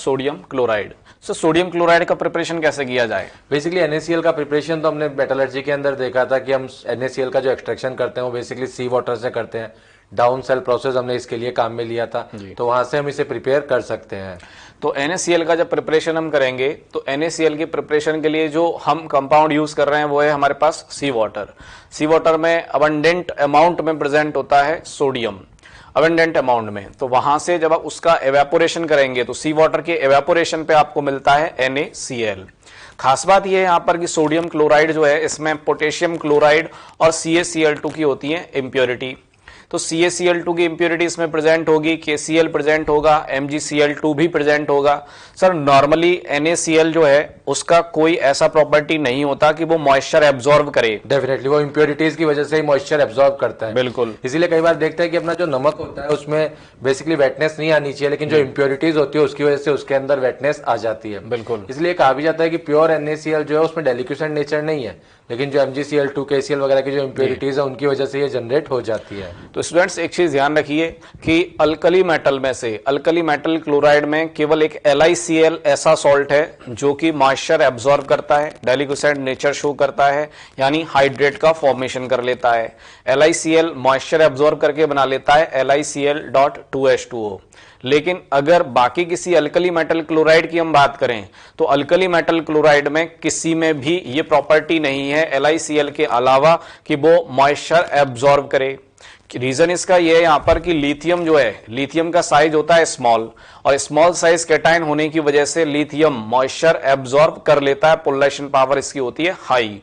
Sodium chloride. So sodium chloride का preparation कैसे किया जाए? बेसिकली NaCl का प्रिपरेशन तो हमने मेटलर्जी के अंदर देखा था कि हम NaCl का जो एक्सट्रैक्शन करते हैं वो बेसिकली सी वाटर से करते हैं। डाउन सेल प्रोसेस हमने इसके लिए काम में लिया था, तो वहां से हम इसे प्रिपेयर कर सकते हैं। तो NaCl का जब प्रिपरेशन हम करेंगे तो NaCl की प्रिपरेशन के लिए जो हम कंपाउंड यूज कर रहे हैं वो है हमारे पास सी वाटर। सी वाटर में अबंडेंट अमाउंट में प्रेजेंट होता है सोडियम, अबंडेंट अमाउंट में। तो वहां से जब आप उसका एवेपोरेशन करेंगे तो सी वाटर के एवेपोरेशन पे आपको मिलता है NaCl। खास बात यह है यहाँ पर कि सोडियम क्लोराइड जो है इसमें पोटेशियम क्लोराइड और CaCl2 की होती है इम्प्योरिटी। तो CaCl2 की इंप्योरिटी इसमें प्रेजेंट होगी, KCl प्रेजेंट होगा, MgCl2 भी प्रेजेंट होगा। सर नॉर्मली NaCl जो है उसका कोई ऐसा प्रॉपर्टी नहीं होता कि वो मॉइस्चर एब्जॉर्ब करे। डेफिनेटली वो इंप्योरिटीज की वजह से ही मॉइस्चर एब्जॉर्ब करता है। बिल्कुल, इसीलिए कई बार देखते हैं कि अपना जो नमक होता है उसमें बेसिकली वेटनेस नहीं आनी चाहिए, लेकिन जो इंप्योरिटीज होती है उसकी वजह से उसके अंदर वेटनेस आ जाती है। बिल्कुल, इसलिए कहा भी जाता है कि प्योर NaCl जो है उसमें डेलिक्यूसेंट नेचर नहीं है, लेकिन जो MgCl2 KCl वगैरह की जो इंप्योरिटीज है उनकी वजह से ये जनरेट हो जाती है। तो स्टूडेंट्स एक चीज ध्यान रखिए कि अल्कली मेटल में से अल्कली मेटल क्लोराइड में केवल एक LiCl ऐसा सॉल्ट है जो कि मॉइस्चर एब्जॉर्ब करता है, डेलिक्यूसेंट नेचर शो करता है, यानी हाइड्रेट का फॉर्मेशन कर लेता है। LiCl मॉइस्चर एब्जॉर्ब करके बना लेता है LiCl.2H2O। लेकिन अगर बाकी किसी अल्कली मेटल क्लोराइड की हम बात करें तो अल्कली मेटल क्लोराइड में किसी में भी ये प्रॉपर्टी नहीं है LiCl के अलावा कि वो मॉइस्चर एब्जॉर्ब करे। रीजन इसका ये है यहाँ पर कि लिथियम जो है, लिथियम का साइज होता है स्मॉल, और स्मॉल साइज कैटायन होने की वजह से लिथियम मॉइस्चर एब्जॉर्ब कर लेता है, पोलराइजेशन पावर इसकी होती है हाई।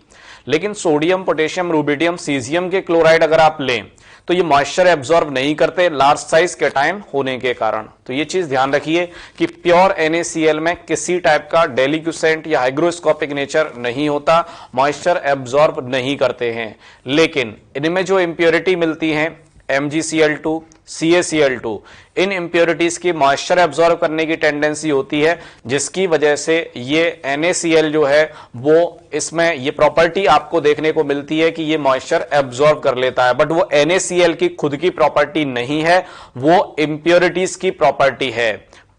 लेकिन सोडियम, पोटेशियम, रुबिडियम, सीजियम के क्लोराइड अगर आप लें तो ये मॉइस्चर एब्जॉर्ब नहीं करते लार्ज साइज कैटायन होने के कारण। तो ये चीज ध्यान रखिए कि प्योर NaCl में किसी टाइप का डेलिक्यूसेंट या हाइग्रोस्कोपिक नेचर नहीं होता, मॉइस्चर एब्जॉर्ब नहीं करते हैं। लेकिन इनमें जो इंप्योरिटी मिलती हैं MgCl2, CaCl2, इन इंप्योरिटीज की मॉइस्चर एब्जॉर्ब करने की टेंडेंसी होती है, जिसकी वजह से ये NaCl जो है वो इसमें ये प्रॉपर्टी आपको देखने को मिलती है कि ये मॉइस्चर एब्जॉर्ब कर लेता है। बट वो NaCl की खुद की प्रॉपर्टी नहीं है, वो इंप्योरिटीज की प्रॉपर्टी है।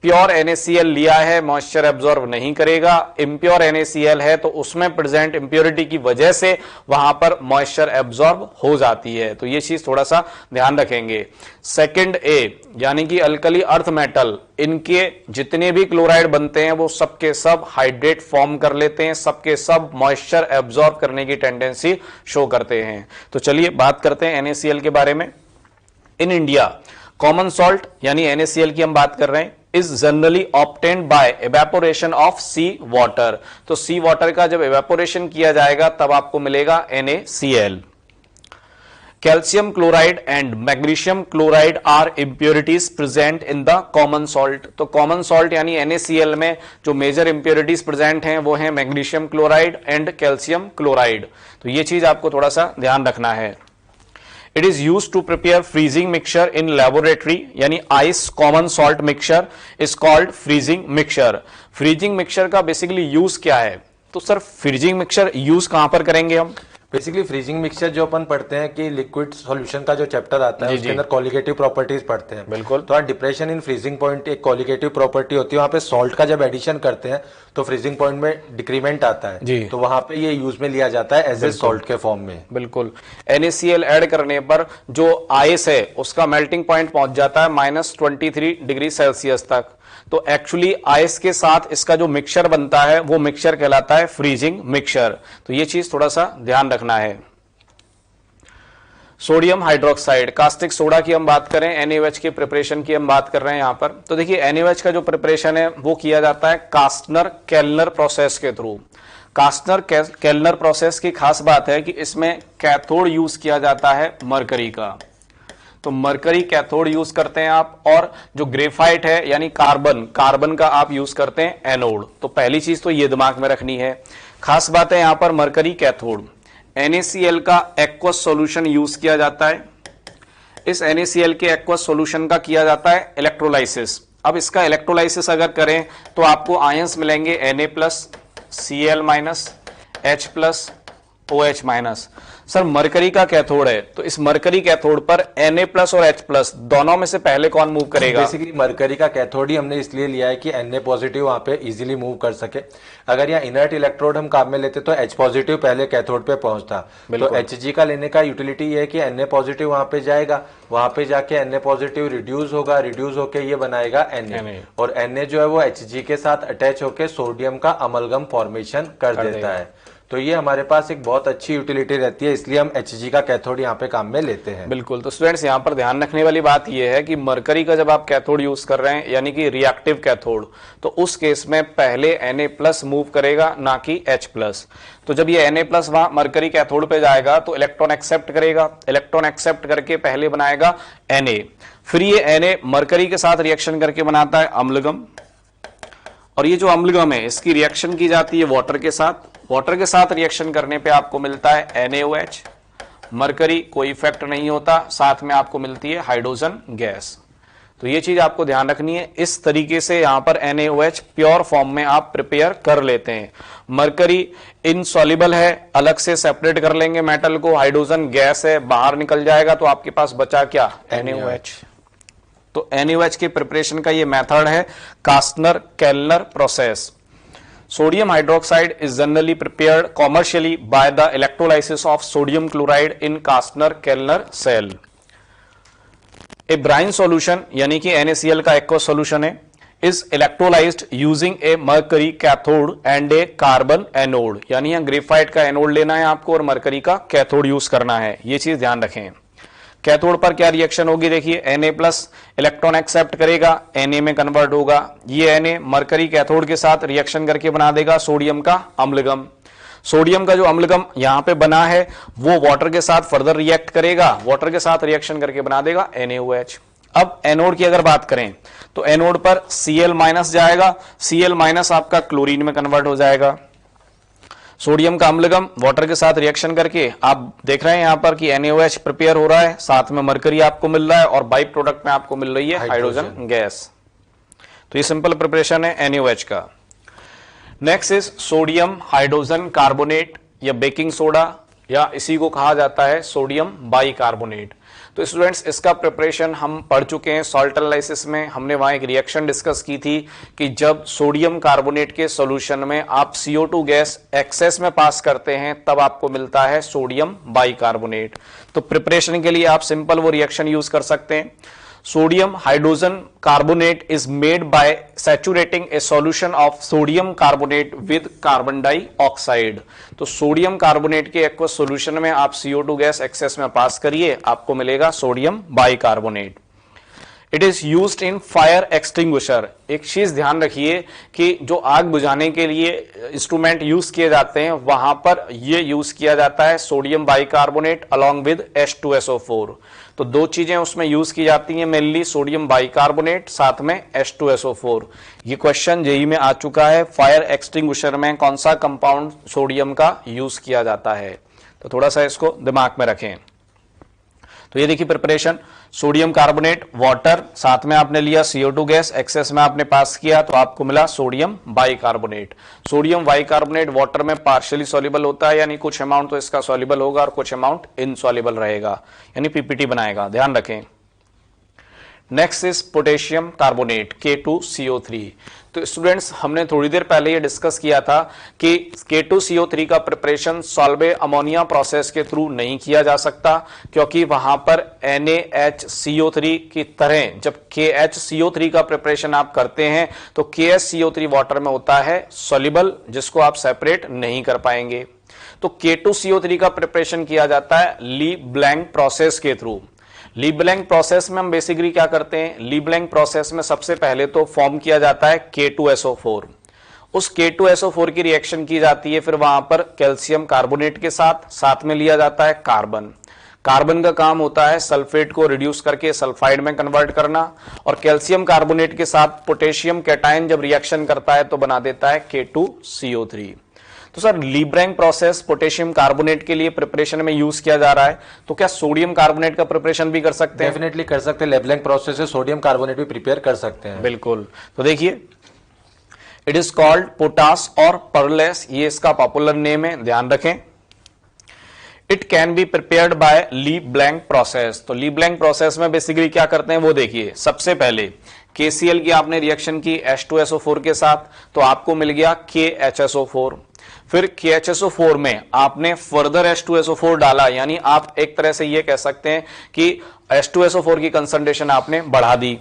प्योर NaCl लिया है मॉइस्चर एब्जॉर्ब नहीं करेगा, इम्प्योर NaCl है तो उसमें प्रेजेंट इंप्योरिटी की वजह से वहां पर मॉइस्चर एब्जॉर्ब हो जाती है। तो ये चीज थोड़ा सा ध्यान रखेंगे। सेकंड A यानी कि अल्कली अर्थ मेटल, इनके जितने भी क्लोराइड बनते हैं वो सबके सब हाइड्रेट फॉर्म कर लेते हैं, सबके सब मॉइस्चर एब्जॉर्ब करने की टेंडेंसी शो करते हैं। तो चलिए बात करते हैं NaCl के बारे में। इन इंडिया कॉमन सॉल्ट यानी NaCl की हम बात कर रहे हैं, is generally obtained by evaporation of sea water। तो sea water का जब evaporation किया जाएगा तब आपको मिलेगा NaCl। Calcium chloride and magnesium chloride are impurities present in the common salt. तो कॉमन सॉल्ट यानी NaCl में जो मेजर इंप्योरिटीज प्रेजेंट हैं वो हैं magnesium chloride and calcium chloride. तो ये चीज आपको थोड़ा सा ध्यान रखना है। It is used to prepare freezing mixture in laboratory, यानी ice common salt mixture is called freezing mixture। freezing mixture का बेसिकली यूज क्या है? तो सर फ्रीजिंग मिक्सचर यूज कहां पर करेंगे हम? बेसिकली फ्रीजिंग मिक्सचर जो अपन पढ़ते हैं कि लिक्विड सॉल्यूशन का जो चैप्टर आता है उसके अंदर कॉलिगेटिव प्रॉपर्टीज पढ़ते हैं। बिल्कुल। तो डिप्रेशन इन फ्रीजिंग पॉइंट एक कॉलिगेटिव प्रॉपर्टी होती है, वहां पे सॉल्ट का जब एडिशन करते हैं तो फ्रीजिंग पॉइंट में डिक्रीमेंट आता है जी। तो वहां पे ये यूज में लिया जाता है एज ए सॉल्ट के फॉर्म में। बिल्कुल। NaCl ऐड करने पर जो आइस है उसका मेल्टिंग पॉइंट पहुंच जाता है -23 डिग्री सेल्सियस तक। तो एक्चुअली आइस के साथ इसका जो मिक्सचर बनता है वो मिक्सचर कहलाता है फ्रीजिंग मिक्सचर। तो ये चीज थोड़ा सा ध्यान रखना है। सोडियम हाइड्रोक्साइड, कास्टिक सोडा की हम बात करें, NaOH की प्रिपरेशन की हम बात कर रहे हैं यहां पर। तो देखिए NaOH का जो प्रिपरेशन है वो किया जाता है कास्टनर केल्नर प्रोसेस के थ्रू। कास्टनर केल्नर प्रोसेस की खास बात है कि इसमें कैथोड यूज किया जाता है मरकरी का। तो मरकरी कैथोड यूज करते हैं आप, और जो ग्रेफाइट है यानी कार्बन का आप यूज करते हैं एनोड। तो पहली चीज तो ये दिमाग में रखनी है। खास बात है यहां पर मरकरी कैथोड। NaCl का एक्वस सॉल्यूशन यूज किया जाता है। इस NaCl के एक्वस सॉल्यूशन का किया जाता है इलेक्ट्रोलाइसिस। अब इसका इलेक्ट्रोलाइसिस अगर करें तो आपको आयंस मिलेंगे Na+, Cl-, H+, OH minus. Sir mercury का कैथोड है, तो इस मरकरी कैथोड पर Na+ और H+ दोनों में से पहले कौन मूव करेगा? बेसिकली मरकरी का कैथोड ही हमने इसलिए लिया है कि Na+ वहां पे इजीली मूव कर सके। अगर यहाँ इनर्ट इलेक्ट्रोड हम काम में लेते तो H+ पहले कैथोड पे पहुंचता, तो Hg का लेने का यूटिलिटी ये है कि Na+ वहां पे जाएगा, वहां पे जाके Na+ रिड्यूस होगा, रिड्यूस होके ये बनाएगा Na, और Na जो है वो Hg के साथ अटैच होके सोडियम का अमलगम फॉर्मेशन कर देता है। तो ये हमारे पास एक बहुत अच्छी यूटिलिटी रहती है, इसलिए हम Hg का कैथोड यहाँ पे काम में लेते हैं। बिल्कुल। तो स्टूडेंट्स यहाँ पर ध्यान रखने वाली बात यह है कि मरकरी का जब आप कैथोड यूज कर रहे हैं यानी कि रिएक्टिव कैथोड, तो उस केस में पहले Na+ मूव करेगा ना कि H+। तो जब ये Na+ वहां मरकरी कैथोड पे जाएगा तो इलेक्ट्रॉन एक्सेप्ट करेगा, इलेक्ट्रॉन एक्सेप्ट करके पहले बनाएगा Na, फिर ये Na मरकरी के साथ रिएक्शन करके बनाता है अम्लगम, और ये जो अम्लगम है इसकी रिएक्शन की जाती है वाटर के साथ। वाटर के साथ रिएक्शन करने पे आपको मिलता है NaOH, मरकरी कोई इफेक्ट नहीं होता, साथ में आपको मिलती है हाइड्रोजन गैस। तो ये चीज आपको ध्यान रखनी है। इस तरीके से यहां पर NaOH प्योर फॉर्म में आप प्रिपेयर कर लेते हैं। मरकरी इनसॉल्युबल है, अलग से सेपरेट कर लेंगे मेटल को, हाइड्रोजन गैस है बाहर निकल जाएगा, तो आपके पास बचा क्या? NaOH। तो NaOH के प्रिपरेशन का ये मेथड है कास्टनर केल्नर process. Sodium hydroxide is generally prepared commercially by the electrolysis of sodium chloride in Kastner-Kellner cell. A brine solution यानी कि NaCl का aqueous solution है is electrolyzed using a mercury cathode and a carbon anode, यानी यहाँ graphite का anode लेना है आपको और मरकरी का कैथोड यूज करना है। ये चीज ध्यान रखें। कैथोड पर क्या रिएक्शन होगी? देखिए Na+ इलेक्ट्रॉन एक्सेप्ट करेगा, Na में कन्वर्ट होगा, ये Na मरकरी कैथोड के साथ रिएक्शन करके बना देगा सोडियम का अम्लगम। सोडियम का जो अम्लगम यहां पे बना है वो वाटर के साथ फर्दर रिएक्ट करेगा, वाटर के साथ रिएक्शन करके बना देगा NaOH। अब एनोड की अगर बात करें तो एनोड पर Cl- जाएगा, Cl- आपका क्लोरीन में कन्वर्ट हो जाएगा। सोडियम का अम्लगम वाटर के साथ रिएक्शन करके आप देख रहे हैं यहां पर कि NaOH प्रिपेयर हो रहा है, साथ में मरकरी आपको मिल रहा है और बाई प्रोडक्ट में आपको मिल रही है हाइड्रोजन गैस। तो ये सिंपल प्रिपरेशन है NaOH का। Next is sodium hydrogen carbonate या बेकिंग सोडा, या इसी को कहा जाता है सोडियम बाइकार्बोनेट। तो स्टूडेंट्स इसका प्रिपरेशन हम पढ़ चुके हैं सॉल्ट एनालिसिस में। हमने वहां एक रिएक्शन डिस्कस की थी कि जब सोडियम कार्बोनेट के सॉल्यूशन में आप CO2 गैस एक्सेस में पास करते हैं तब आपको मिलता है सोडियम बाइकार्बोनेट। तो प्रिपरेशन के लिए आप सिंपल वो रिएक्शन यूज कर सकते हैं। Sodium hydrogen carbonate is made by saturating a solution of sodium carbonate with carbon dioxide। तो सोडियम कार्बोनेट के एक्वस सॉल्यूशन में आप CO2 गैस एक्सेस में पास करिए, आपको मिलेगा sodium bicarbonate. It is used in fire extinguisher. एक चीज ध्यान रखिए कि जो आग बुझाने के लिए इंस्ट्रूमेंट यूज किए जाते हैं वहां पर ये यूज किया जाता है sodium bicarbonate along with H2SO4। तो दो चीजें उसमें यूज की जाती हैं मेनली, सोडियम बाइकार्बोनेट साथ में H2SO4। ये क्वेश्चन जेईई में आ चुका है, फायर एक्सटिंग्विशर में कौन सा कंपाउंड सोडियम का यूज किया जाता है, तो थोड़ा सा इसको दिमाग में रखें। तो ये देखिए प्रिपरेशन, सोडियम कार्बोनेट वाटर, साथ में आपने लिया CO2 गैस एक्सेस में आपने पास किया तो आपको मिला sodium bicarbonate. Sodium bicarbonate water में पार्शियली सॉल्युबल होता है, यानी कुछ अमाउंट तो इसका सॉल्युबल होगा और कुछ अमाउंट इनसॉल्युबल रहेगा, यानी पीपीटी बनाएगा, ध्यान रखें। Next is potassium carbonate K2CO3। तो स्टूडेंट्स हमने थोड़ी देर पहले ये डिस्कस किया था कि K2CO3 का प्रिपरेशन सॉल्वे अमोनिया प्रोसेस के थ्रू नहीं किया जा सकता, क्योंकि वहां पर NaHCO3 की तरह जब KHCO3 का प्रिपरेशन आप करते हैं तो KHCO3 वाटर में होता है सॉल्युबल, जिसको आप सेपरेट नहीं कर पाएंगे। तो K2CO3 का प्रिपरेशन किया जाता है ली ब्लैंक प्रोसेस के थ्रू। ली ब्लैंक प्रोसेस में हम बेसिकली क्या करते हैं, ली ब्लैंक प्रोसेस में सबसे पहले तो फॉर्म किया जाता है K2SO4। उस K2SO4 की रिएक्शन की जाती है फिर वहां पर कैल्शियम कार्बोनेट के साथ में लिया जाता है कार्बन। कार्बन का काम होता है सल्फेट को रिड्यूस करके सल्फाइड में कन्वर्ट करना, और कैल्शियम कार्बोनेट के साथ पोटेशियम कैटायन जब रिएक्शन करता है तो बना देता है K2CO3। तो सर लीब्रैंक प्रोसेस पोटेशियम कार्बोनेट के लिए प्रिपरेशन में यूज किया जा रहा है, तो क्या सोडियम कार्बोनेट का प्रिपरेशन भी कर सकते हैं? डेफिनेटली कर सकते हैं, लेब्लैंक प्रोसेस से सोडियम कार्बोनेट भी प्रिपेयर कर सकते हैं। बिल्कुल। तो देखिए इट इज कॉल्ड पोटास और परलेस, ये इसका पॉपुलर नेम है, ध्यान रखें। It can be prepared by Leblanc process. तो ली ब्लैंक प्रोसेस में बेसिकली क्या करते हैं वो देखिए। सबसे पहले KCl की आपने रिएक्शन की H2SO4 के साथ, तो आपको मिल गया KHSO4। फिर KHSO4 में आपने फर्दर H2SO4 डाला, यानी आप एक तरह से ये कह सकते हैं कि H2SO4 की कंसंट्रेशन आपने बढ़ा दी।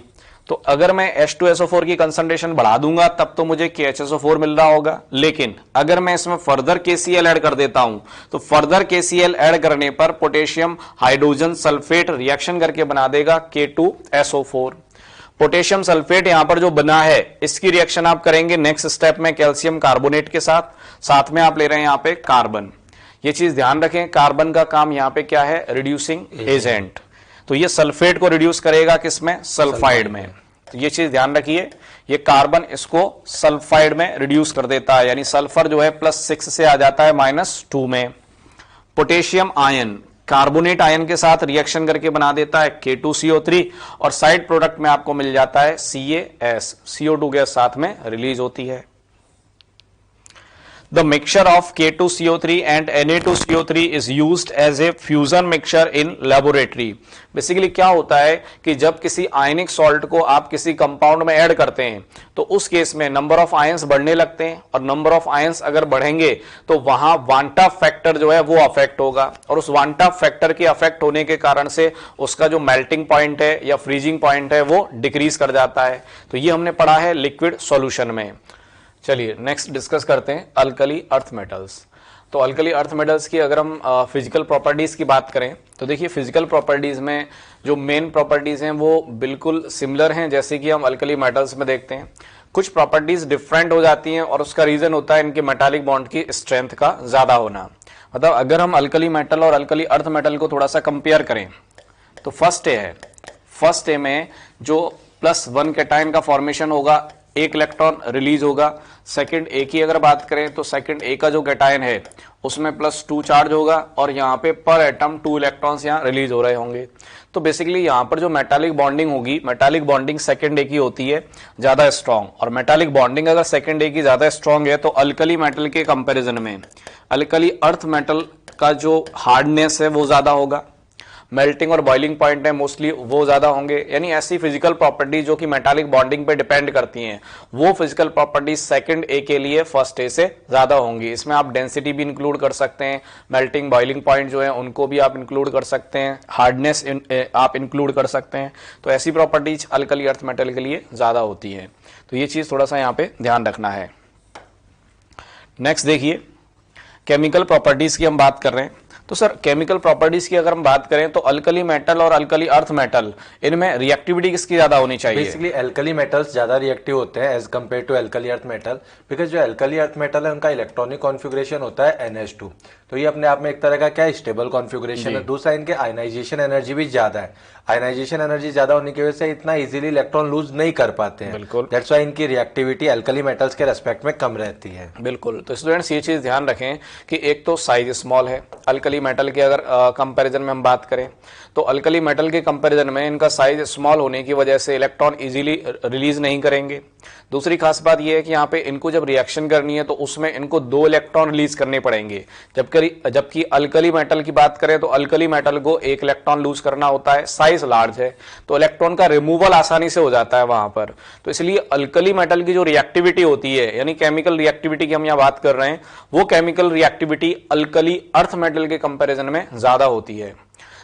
तो अगर मैं H2SO4 की कंसंट्रेशन बढ़ा दूंगा तब तो मुझे KHSO4 मिल रहा होगा, लेकिन अगर मैं इसमें फर्दर KCl ऐड कर देता हूं तो फर्दर KCl ऐड करने पर पोटेशियम हाइड्रोजन सल्फेट रिएक्शन करके बना देगा K2SO4। पोटेशियम सल्फेट यहां पर जो बना है इसकी रिएक्शन आप करेंगे नेक्स्ट स्टेप में कैल्शियम कार्बोनेट के साथ में आप ले रहे हैं यहां पे कार्बन। ये चीज ध्यान रखें, कार्बन का काम यहां पे क्या है, रिड्यूसिंग एजेंट। तो ये सल्फेट को रिड्यूस करेगा किसमें, सल्फाइड में। तो ये चीज ध्यान रखिए, ये कार्बन इसको सल्फाइड में रिड्यूस कर देता है, यानी सल्फर जो है +6 से आ जाता है -2 में। पोटेशियम आयन कार्बोनेट आयन के साथ रिएक्शन करके बना देता है K2CO3 और साइड प्रोडक्ट में आपको मिल जाता है CaS, CO2 गैस साथ में रिलीज होती है। The mixture of K2CO3 and Na2CO3 is used as a fusion mixture in laboratory। Basically क्या होता है कि जब किसी आयनिक सॉल्ट को आप किसी कंपाउंड में ऐड करते हैं तो उस केस में नंबर ऑफ आयंस बढ़ने लगते हैं, और नंबर ऑफ आयंस अगर बढ़ेंगे तो वहां वांटा फैक्टर जो है वो अफेक्ट होगा, और उस वांटा फैक्टर के अफेक्ट होने के कारण से उसका जो मेल्टिंग पॉइंट है या फ्रीजिंग पॉइंट है वो डिक्रीज कर जाता है। तो ये हमने पढ़ा है लिक्विड सॉल्यूशन में। चलिए नेक्स्ट डिस्कस करते हैं अल्कली अर्थ मेटल्स। तो अल्कली अर्थ मेटल्स की अगर हम फिजिकल प्रॉपर्टीज की बात करें तो देखिए फिजिकल प्रॉपर्टीज में जो मेन प्रॉपर्टीज हैं वो बिल्कुल सिमिलर हैं जैसे कि हम अल्कली मेटल्स में देखते हैं। कुछ प्रॉपर्टीज डिफरेंट हो जाती हैं और उसका रीजन होता है इनके मेटालिक बॉन्ड की स्ट्रेंथ का ज्यादा होना। मतलब अगर हम अल्कली मेटल और अल्कली अर्थ मेटल को थोड़ा सा कंपेयर करें तो फर्स्ट ए में जो +1 कैटायन का फॉर्मेशन होगा, 1 इलेक्ट्रॉन रिलीज होगा। सेकंड ए की अगर बात करें तो सेकंड ए का जो कैटायन है उसमें +2 चार्ज होगा और यहाँ पे पर एटम 2 इलेक्ट्रॉन्स यहाँ रिलीज हो रहे होंगे। तो बेसिकली यहाँ पर जो मेटालिक बॉन्डिंग होगी, मेटालिक बॉन्डिंग सेकंड ए की होती है ज्यादा स्ट्रॉन्ग, और मेटालिक बॉन्डिंग अगर सेकंड ए की ज्यादा स्ट्रॉन्ग है तो अल्कली मेटल के कंपेरिजन में अल्कली अर्थ मेटल का जो हार्डनेस है वो ज्यादा होगा, मेल्टिंग और बॉइलिंग पॉइंट है मोस्टली वो ज्यादा होंगे। यानी ऐसी फिजिकल प्रॉपर्टीज जो कि मेटालिक बॉन्डिंग पे डिपेंड करती हैं वो फिजिकल प्रॉपर्टीज सेकंड ए के लिए फर्स्ट ए से ज्यादा होंगी। इसमें आप डेंसिटी भी इंक्लूड कर सकते हैं, मेल्टिंग बॉइलिंग पॉइंट जो है उनको भी आप इंक्लूड कर सकते हैं, हार्डनेस आप इंक्लूड कर सकते हैं। तो ऐसी प्रॉपर्टीज अल्कली अर्थ मेटल के लिए ज्यादा होती है। तो ये चीज थोड़ा सा यहाँ पे ध्यान रखना है। नेक्स्ट देखिए केमिकल प्रॉपर्टीज की हम बात कर रहे हैं। तो सर केमिकल प्रॉपर्टीज की अगर हम बात करें तो अल्कली मेटल और अल्कली अर्थ मेटल इनमें रिएक्टिविटी किसकी ज्यादा होनी चाहिए? बेसिकली अल्कली मेटल्स ज्यादा रिएक्टिव होते हैं as compare to alkali earth metal, because जो अल्कली अर्थ मेटल है उनका इलेक्ट्रॉनिक कॉन्फ़िगरेशन होता है NH2, तो ये अपने आप में एक तरह का क्या स्टेबल कॉन्फ़िगरेशन है। दूसरा इनके आयनाइजेशन एनर्जी भी ज्यादा है, आयनाइजेशन एनर्जी ज्यादा होने की वजह से इतना इजीली इलेक्ट्रॉन लूज नहीं कर पाते हैं। बिल्कुल, दैट्स व्हाई इनकी रिएक्टिविटी अल्कली मेटल्स के रेस्पेक्ट में कम रहती है। बिल्कुल। तो स्टूडेंट्स ये चीज ध्यान रखें कि एक तो साइज स्मॉल है, अल्कली मेटल के अगर कंपैरिजन में हम बात करें तो अल्कली मेटल के कंपैरिजन में इनका साइज स्मॉल होने की वजह से इलेक्ट्रॉन इजीली रिलीज नहीं करेंगे। दूसरी खास बात यह है कि यहाँ पे इनको जब रिएक्शन करनी है तो उसमें इनको 2 इलेक्ट्रॉन रिलीज करने पड़ेंगे, जबकि अल्कली मेटल की बात करें तो अल्कली मेटल को 1 इलेक्ट्रॉन लूज करना होता है, साइज लार्ज है तो इलेक्ट्रॉन का रिमूवल आसानी से हो जाता है वहां पर। तो इसलिए अल्कली मेटल की जो रिएक्टिविटी होती है यानी केमिकल रिएक्टिविटी की हम यहाँ बात कर रहे हैं वो chemical reactivity alkali earth metal के कंपेरिजन में ज्यादा होती है।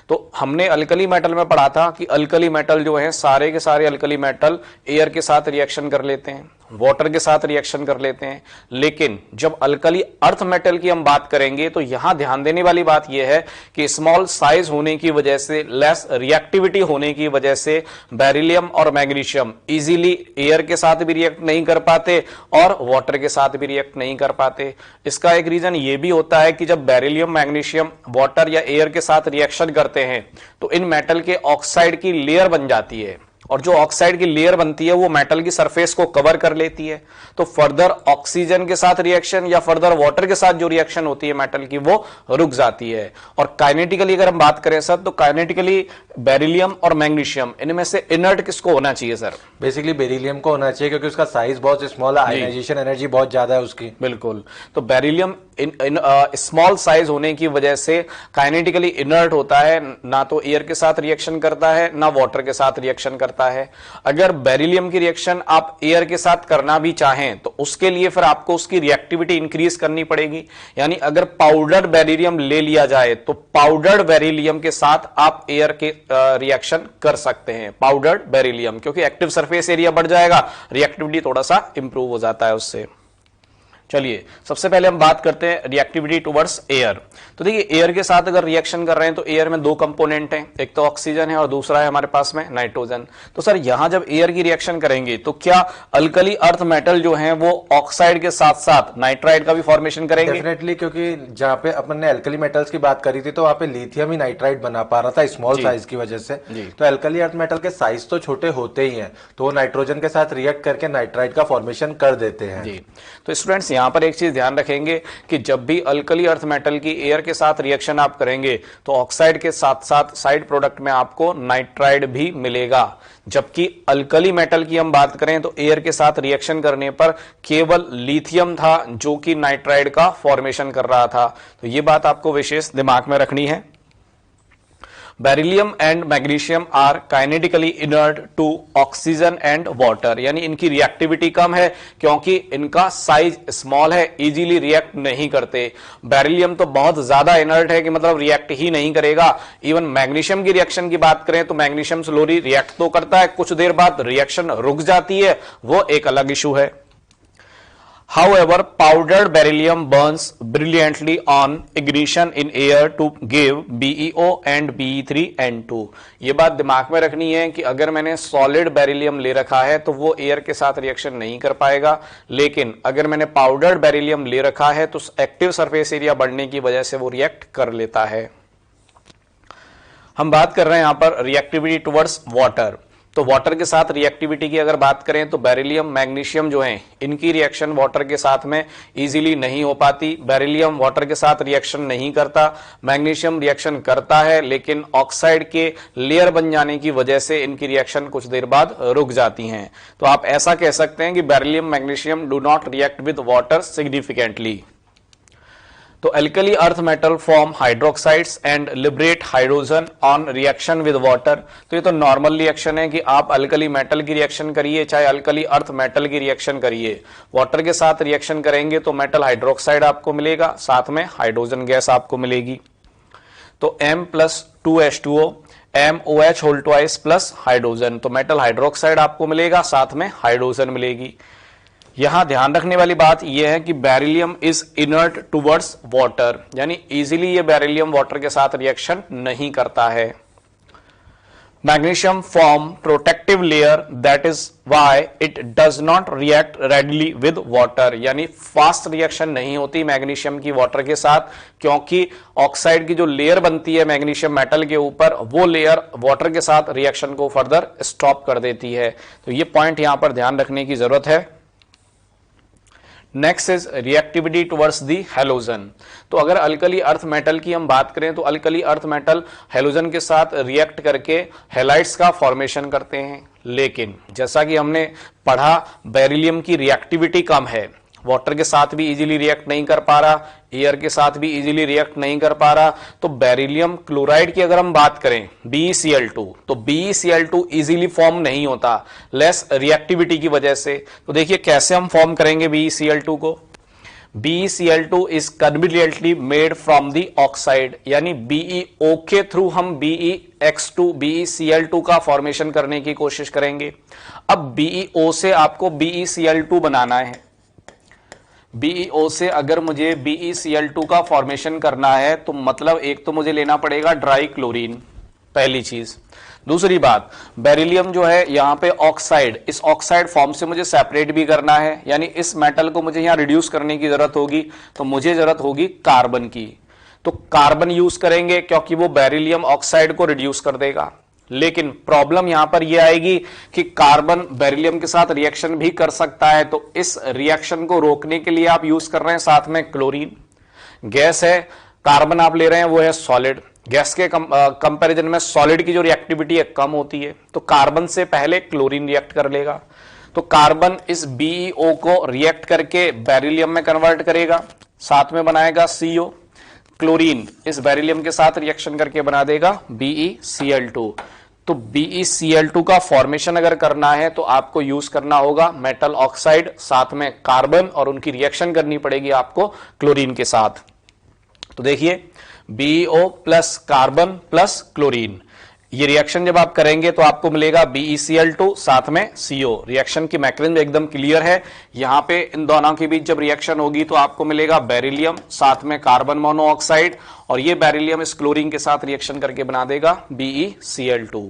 तो हमने अल्कली मेटल में पढ़ा था कि अल्कली मेटल जो है सारे के सारे अल्कली मेटल एयर के साथ रिएक्शन कर लेते हैं, वाटर के साथ रिएक्शन कर लेते हैं, लेकिन जब अल्कली अर्थ मेटल की हम बात करेंगे तो यहां ध्यान देने वाली बात यह है कि स्मॉल साइज होने की वजह से, लेस रिएक्टिविटी होने की वजह से बेरिलियम और मैग्नीशियम इजीली एयर के साथ भी रिएक्ट नहीं कर पाते और वाटर के साथ भी रिएक्ट नहीं कर पाते। इसका एक रीजन यह भी होता है कि जब बेरिलियम मैग्नीशियम वाटर या एयर के साथ रिएक्शन करते हैं तो इन मेटल के ऑक्साइड की लेयर बन जाती है, और जो ऑक्साइड की लेयर बनती है वो मेटल की सरफेस को कवर कर लेती है। तो फर्दर ऑक्सीजन के साथ रिएक्शन या फर्दर वाटर के साथ जो रिएक्शन होती है मेटल की वो रुक जाती है। और काइनेटिकली अगर हम बात करें सर तो काइनेटिकली बेरिलियम और मैग्नीशियम इनमें से इनर्ट किसको होना चाहिए सर? बेसिकली बेरिलियम को होना चाहिए क्योंकि उसका साइज बहुत स्मॉल है, आयनाइजेशन एनर्जी बहुत ज्यादा है उसकी। बिल्कुल। तो बेरिलियम स्मॉल साइज होने की वजह से काइनेटिकली इनर्ट होता है, ना तो एयर के साथ रिएक्शन करता है ना वाटर के साथ रिएक्शन करता है। अगर बेरिलियम की रिएक्शन आप एयर के साथ करना भी चाहें तो उसके लिए फिर आपको उसकी रिएक्टिविटी इंक्रीज करनी पड़ेगी। यानी अगर पाउडर्ड बेरिलियम ले लिया जाए तो पाउडर्ड बेरिलियम के साथ आप एयर के रिएक्शन कर सकते हैं, पाउडर्ड बेरिलियम, क्योंकि एक्टिव सरफेस एरिया बढ़ जाएगा, रिएक्टिविटी थोड़ा सा इंप्रूव हो जाता है उससे। चलिए सबसे पहले हम बात करते हैं रिएक्टिविटी टुवर्ड्स एयर। तो देखिए एयर के साथ अगर रिएक्शन कर रहे हैं तो एयर में दो कंपोनेंट हैं, एक तो ऑक्सीजन है और दूसरा है हमारे पास में नाइट्रोजन। तो सर यहां जब एयर की रिएक्शन करेंगे तो क्या अल्कली अर्थ मेटल जो है वो ऑक्साइड के साथ साथ नाइट्राइड का भी फॉर्मेशन करेंगे? डेफिनेटली, क्योंकि जहाँ पे अपन ने अल्कली मेटल्स की बात करी थी तो वहाँ पे लिथियम ही नाइट्राइड बना पा रहा था स्मॉल साइज की वजह से। तो अल्कली अर्थ मेटल के साइज तो छोटे होते ही हैं, तो वो नाइट्रोजन के साथ रिएक्ट करके नाइट्राइड का फॉर्मेशन कर देते हैं। जी, तो स्टूडेंट्स यहां पर एक चीज ध्यान रखेंगे कि जब भी अल्कली अर्थ मेटल की एयर के साथ रिएक्शन आप करेंगे तो ऑक्साइड के साथ साथ साइड प्रोडक्ट में आपको नाइट्राइड भी मिलेगा। जबकि अल्कली मेटल की हम बात करें तो एयर के साथ रिएक्शन करने पर केवल लिथियम था जो कि नाइट्राइड का फॉर्मेशन कर रहा था। तो यह बात आपको विशेष दिमाग में रखनी है। Beryllium and magnesium are kinetically inert to oxygen and water, यानी इनकी रिएक्टिविटी कम है क्योंकि इनका साइज स्मॉल है, इजीली रिएक्ट नहीं करते। बेरिलियम तो बहुत ज्यादा इनर्ट है कि मतलब रिएक्ट ही नहीं करेगा। इवन मैग्नीशियम की रिएक्शन की बात करें तो मैग्नीशियम स्लोली रिएक्ट तो करता है, कुछ देर बाद रिएक्शन रुक जाती है, वो एक अलग इशू है। However, powdered beryllium burns brilliantly on ignition in air to give BeO and Be3N2। ये बात दिमाग में रखनी है कि अगर मैंने सॉलिड बेरिलियम ले रखा है तो वो एयर के साथ रिएक्शन नहीं कर पाएगा, लेकिन अगर मैंने पाउडर्ड बेरिलियम ले रखा है तो एक्टिव सरफेस एरिया बढ़ने की वजह से वो रिएक्ट कर लेता है। हम बात कर रहे हैं यहां पर रिएक्टिविटी टुवर्ड्स वाटर। तो वाटर के साथ रिएक्टिविटी की अगर बात करें तो बेरिलियम मैग्नीशियम जो हैं इनकी रिएक्शन वाटर के साथ में इजीली नहीं हो पाती। बेरिलियम वाटर के साथ रिएक्शन नहीं करता, मैग्नीशियम रिएक्शन करता है लेकिन ऑक्साइड के लेयर बन जाने की वजह से इनकी रिएक्शन कुछ देर बाद रुक जाती हैं। तो आप ऐसा कह सकते हैं कि beryllium magnesium do not react with water significantly. तो alkali earth metal form hydroxides and liberate hydrogen on reaction with water. तो ये तो नॉर्मल रिएक्शन है कि आप अल्कली मेटल की रिएक्शन करिए चाहे अल्कली अर्थ मेटल की रिएक्शन करिए, वाटर के साथ रिएक्शन करेंगे तो मेटल हाइड्रोक्साइड आपको मिलेगा, साथ में हाइड्रोजन गैस आपको मिलेगी। तो M+2H2O MOH whole twice plus hydrogen, तो मेटल हाइड्रोक्साइड आपको मिलेगा, साथ में हाइड्रोजन मिलेगी। यहां ध्यान रखने वाली बात यह है कि beryllium is inert towards water, यानी इजीली ये बेरिलियम वाटर के साथ रिएक्शन नहीं करता है। Magnesium form protective layer, that is why it does not react readily with water, यानी फास्ट रिएक्शन नहीं होती मैग्नीशियम की वाटर के साथ क्योंकि ऑक्साइड की जो लेयर बनती है मैग्नीशियम मेटल के ऊपर वो लेयर वाटर के साथ रिएक्शन को फर्दर स्टॉप कर देती है। तो ये पॉइंट यहां पर ध्यान रखने की जरूरत है। Next is reactivity towards the halogen. तो अगर अल्कली अर्थ मेटल की हम बात करें तो अल्कली अर्थ मेटल हैलोजन के साथ रिएक्ट करके हैलाइड्स का फॉर्मेशन करते हैं, लेकिन जैसा कि हमने पढ़ा बेरिलियम की रिएक्टिविटी कम है, वाटर के साथ भी इजीली रिएक्ट नहीं कर पा रहा, एयर के साथ भी इजीली रिएक्ट नहीं कर पा रहा। तो बेरिलियम क्लोराइड की अगर हम बात करें BeCl2, तो BeCl2 इजीली फॉर्म नहीं होता लेस रिएक्टिविटी की वजह से। तो देखिए कैसे हम फॉर्म करेंगे BeCl2 को। BeCl2 is conveniently made from the oxide, यानी BeO के थ्रू हम BeX2 BeCl2 का फॉर्मेशन करने की कोशिश करेंगे। अब BeO से आपको BeCl2 बनाना है। BeO से अगर मुझे BeCl2 का फॉर्मेशन करना है तो मतलब एक तो मुझे लेना पड़ेगा ड्राई क्लोरीन, पहली चीज। दूसरी बात, बेरिलियम जो है यहां पे ऑक्साइड, इस ऑक्साइड फॉर्म से मुझे सेपरेट भी करना है, यानी इस मेटल को मुझे यहां रिड्यूस करने की जरूरत होगी, तो मुझे जरूरत होगी कार्बन की। तो कार्बन यूज करेंगे क्योंकि वो बेरिलियम ऑक्साइड को रिड्यूस कर देगा। लेकिन प्रॉब्लम यहां पर यह आएगी कि कार्बन बेरिलियम के साथ रिएक्शन भी कर सकता है, तो इस रिएक्शन को रोकने के लिए आप यूज कर रहे हैं साथ में क्लोरीन। गैस है, कार्बन आप ले रहे हैं वो है सॉलिड, गैस के कंपैरिजन में सॉलिड की जो रिएक्टिविटी है कम होती है, तो कार्बन से पहले क्लोरीन रिएक्ट कर लेगा। तो कार्बन इस BeO को रिएक्ट करके बेरिलियम में कन्वर्ट करेगा, साथ में बनाएगा CO। क्लोरीन इस बेरिलियम के साथ रिएक्शन करके बना देगा BeCl2। तो BeCl2 का फॉर्मेशन अगर करना है तो आपको यूज करना होगा मेटल ऑक्साइड, साथ में कार्बन, और उनकी रिएक्शन करनी पड़ेगी आपको क्लोरीन के साथ। तो देखिए BeO plus carbon plus chlorine, ये रिएक्शन जब आप करेंगे तो आपको मिलेगा BeCl2 साथ में CO। रिएक्शन की मैकेनिज्म एकदम क्लियर है। यहां पे इन दोनों के बीच जब रिएक्शन होगी तो आपको मिलेगा बेरिलियम साथ में कार्बन मोनोऑक्साइड, और ये बेरिलियम इस क्लोरीन के साथ रिएक्शन करके बना देगा BeCl2।